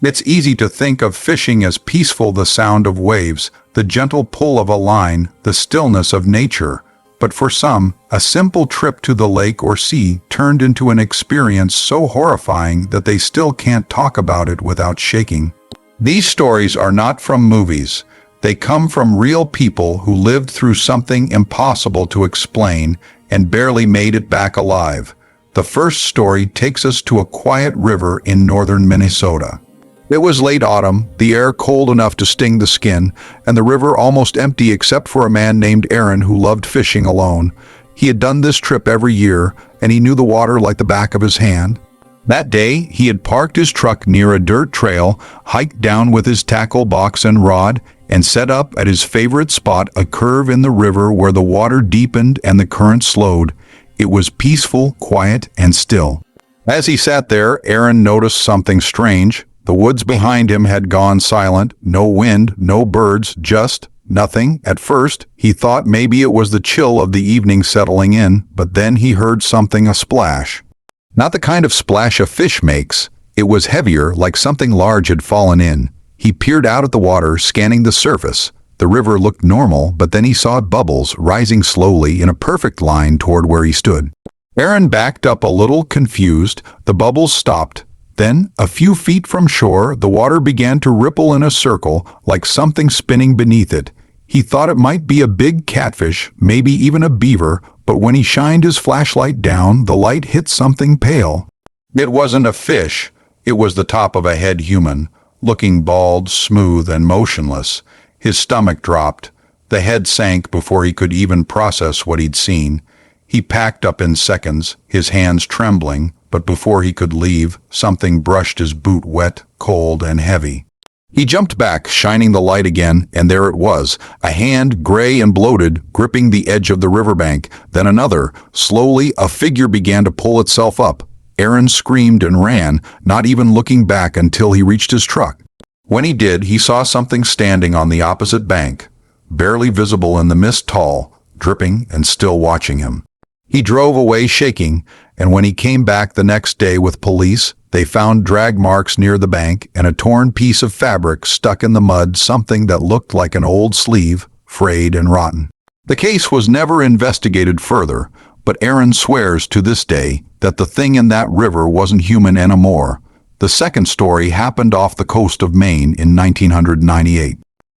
It's easy to think of fishing as peaceful, the sound of waves, the gentle pull of a line, the stillness of nature. But for some, a simple trip to the lake or sea turned into an experience so horrifying that they still can't talk about it without shaking. These stories are not from movies. They come from real people who lived through something impossible to explain and barely made it back alive. The first story takes us to a quiet river in northern Minnesota. It was late autumn, the air cold enough to sting the skin, and the river almost empty except for a man named Aaron who loved fishing alone. He had done this trip every year, and he knew the water like the back of his hand. That day, he had parked his truck near a dirt trail, hiked down with his tackle box and rod, and set up at his favorite spot, a curve in the river where the water deepened and the current slowed. It was peaceful, quiet, and still. As he sat there, Aaron noticed something strange. The woods behind him had gone silent, no wind, no birds, just nothing. At first, he thought maybe it was the chill of the evening settling in, but then he heard something, a splash. Not the kind of splash a fish makes. It was heavier, like something large had fallen in. He peered out at the water, scanning the surface. The river looked normal, but then he saw bubbles rising slowly in a perfect line toward where he stood. Aaron backed up a little, confused. The bubbles stopped. Then, a few feet from shore, the water began to ripple in a circle, like something spinning beneath it. He thought it might be a big catfish, maybe even a beaver, but when he shined his flashlight down, the light hit something pale. It wasn't a fish. It was the top of a head human, looking bald, smooth, and motionless. His stomach dropped. The head sank before he could even process what he'd seen. He packed up in seconds, his hands trembling, but before he could leave, something brushed his boot wet, cold, and heavy. He jumped back, shining the light again, and there it was, a hand, gray and bloated, gripping the edge of the riverbank. Then another. Slowly, a figure began to pull itself up. Aaron screamed and ran, not even looking back until he reached his truck. When he did, he saw something standing on the opposite bank, barely visible in the mist, tall, dripping, and still watching him. He drove away shaking, and when he came back the next day with police, they found drag marks near the bank and a torn piece of fabric stuck in the mud, something that looked like an old sleeve, frayed and rotten. The case was never investigated further, but Aaron swears to this day that the thing in that river wasn't human anymore. The second story happened off the coast of Maine in 1998.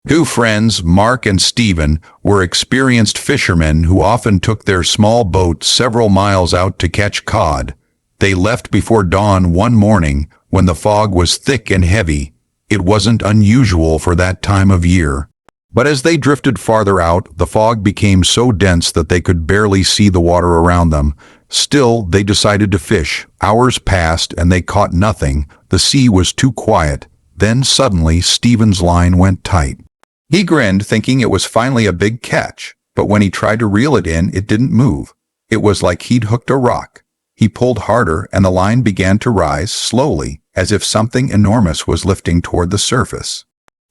Two friends, Mark and Stephen, were experienced fishermen who often took their small boat several miles out to catch cod. They left before dawn one morning when the fog was thick and heavy. It wasn't unusual for that time of year. But as they drifted farther out, the fog became so dense that they could barely see the water around them. Still, they decided to fish. Hours passed and they caught nothing. The sea was too quiet. Then suddenly, Stephen's line went tight. He grinned, thinking it was finally a big catch, but when he tried to reel it in, it didn't move. It was like he'd hooked a rock. He pulled harder, and the line began to rise, slowly, as if something enormous was lifting toward the surface.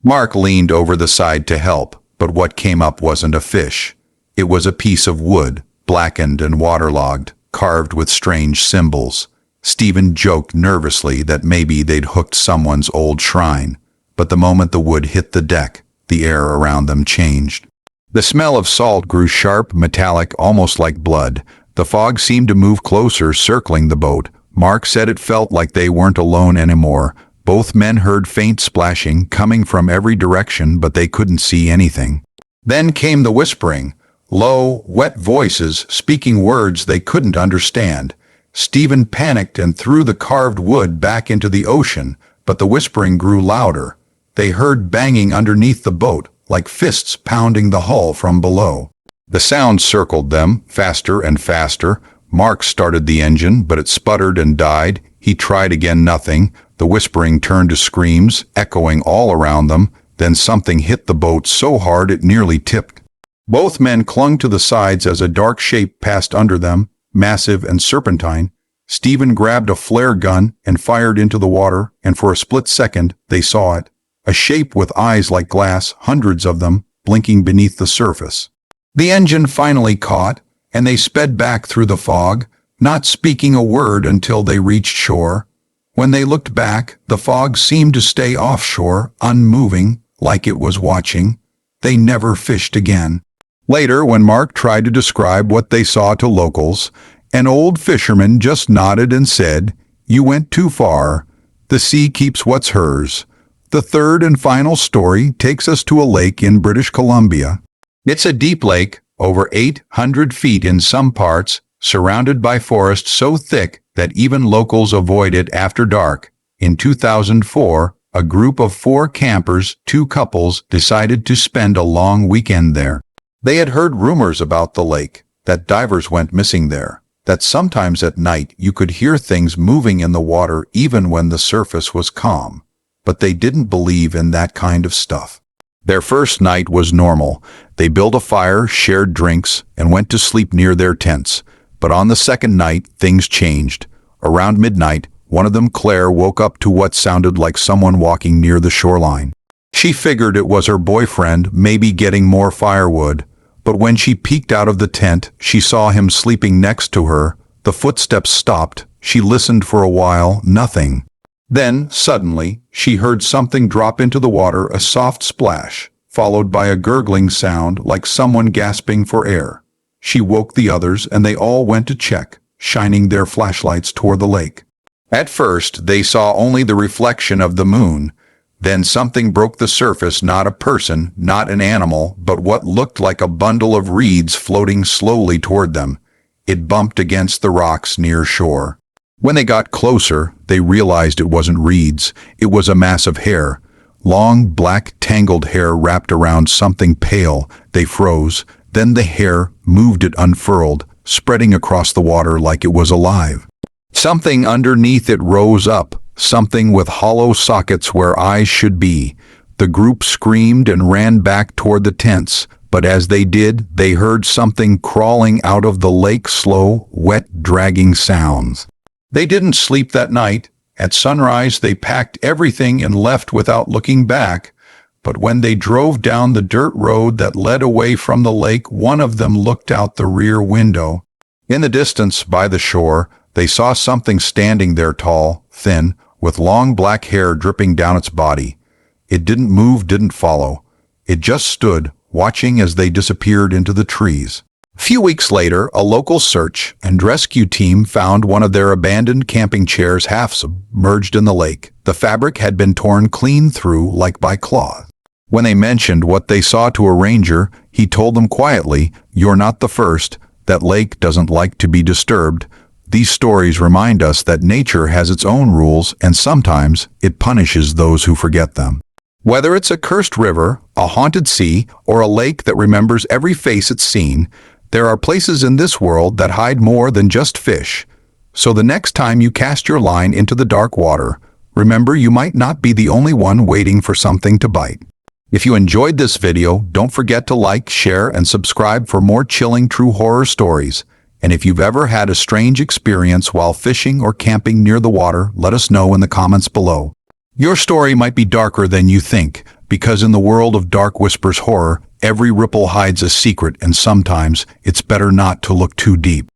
Mark leaned over the side to help, but what came up wasn't a fish. It was a piece of wood, blackened and waterlogged, carved with strange symbols. Stephen joked nervously that maybe they'd hooked someone's old shrine, but the moment the wood hit the deck, the air around them changed. The smell of salt grew sharp, metallic, almost like blood. The fog seemed to move closer, circling the boat. Mark said it felt like they weren't alone anymore. Both men heard faint splashing coming from every direction, but they couldn't see anything. Then came the whispering, low, wet voices speaking words they couldn't understand. Stephen panicked and threw the carved wood back into the ocean, but the whispering grew louder. They heard banging underneath the boat, like fists pounding the hull from below. The sound circled them, faster and faster. Mark started the engine, but it sputtered and died. He tried again, nothing. The whispering turned to screams, echoing all around them. Then something hit the boat so hard it nearly tipped. Both men clung to the sides as a dark shape passed under them, massive and serpentine. Stephen grabbed a flare gun and fired into the water, and for a split second, they saw it. A shape with eyes like glass, hundreds of them, blinking beneath the surface. The engine finally caught, and they sped back through the fog, not speaking a word until they reached shore. When they looked back, the fog seemed to stay offshore, unmoving, like it was watching. They never fished again. Later, when Mark tried to describe what they saw to locals, an old fisherman just nodded and said, "You went too far. The sea keeps what's hers." The third and final story takes us to a lake in British Columbia. It's a deep lake, over 800 feet in some parts, surrounded by forest so thick that even locals avoid it after dark. In 2004, a group of 4 campers, 2 couples, decided to spend a long weekend there. They had heard rumors about the lake, that divers went missing there, that sometimes at night you could hear things moving in the water even when the surface was calm. But they didn't believe in that kind of stuff. Their first night was normal. They built a fire, shared drinks, and went to sleep near their tents. But on the second night, things changed. Around midnight, one of them, Claire, woke up to what sounded like someone walking near the shoreline. She figured it was her boyfriend, maybe getting more firewood. But when she peeked out of the tent, she saw him sleeping next to her. The footsteps stopped. She listened for a while, nothing. Then, suddenly, she heard something drop into the water, a soft splash, followed by a gurgling sound like someone gasping for air. She woke the others and they all went to check, shining their flashlights toward the lake. At first, they saw only the reflection of the moon. Then something broke the surface, not a person, not an animal, but what looked like a bundle of reeds floating slowly toward them. It bumped against the rocks near shore. When they got closer, they realized it wasn't reeds. It was a mass of hair. Long, black, tangled hair wrapped around something pale. They froze. Then the hair moved, it unfurled, spreading across the water like it was alive. Something underneath it rose up, something with hollow sockets where eyes should be. The group screamed and ran back toward the tents, but as they did, they heard something crawling out of the lake, slow, wet, dragging sounds. They didn't sleep that night. At sunrise, they packed everything and left without looking back. But when they drove down the dirt road that led away from the lake, one of them looked out the rear window. In the distance, by the shore, they saw something standing there, tall, thin, with long black hair dripping down its body. It didn't move, didn't follow. It just stood, watching as they disappeared into the trees. A few weeks later, a local search and rescue team found one of their abandoned camping chairs half submerged in the lake. The fabric had been torn clean through like by cloth. When they mentioned what they saw to a ranger, he told them quietly, "You're not the first. That lake doesn't like to be disturbed." These stories remind us that nature has its own rules, and sometimes it punishes those who forget them. Whether it's a cursed river, a haunted sea, or a lake that remembers every face it's seen, there are places in this world that hide more than just fish. So the next time you cast your line into the dark water, remember you might not be the only one waiting for something to bite. If you enjoyed this video, don't forget to like, share, and subscribe for more chilling true horror stories. And if you've ever had a strange experience while fishing or camping near the water, let us know in the comments below. Your story might be darker than you think, because in the world of Dark Whispers horror, every ripple hides a secret, and sometimes it's better not to look too deep.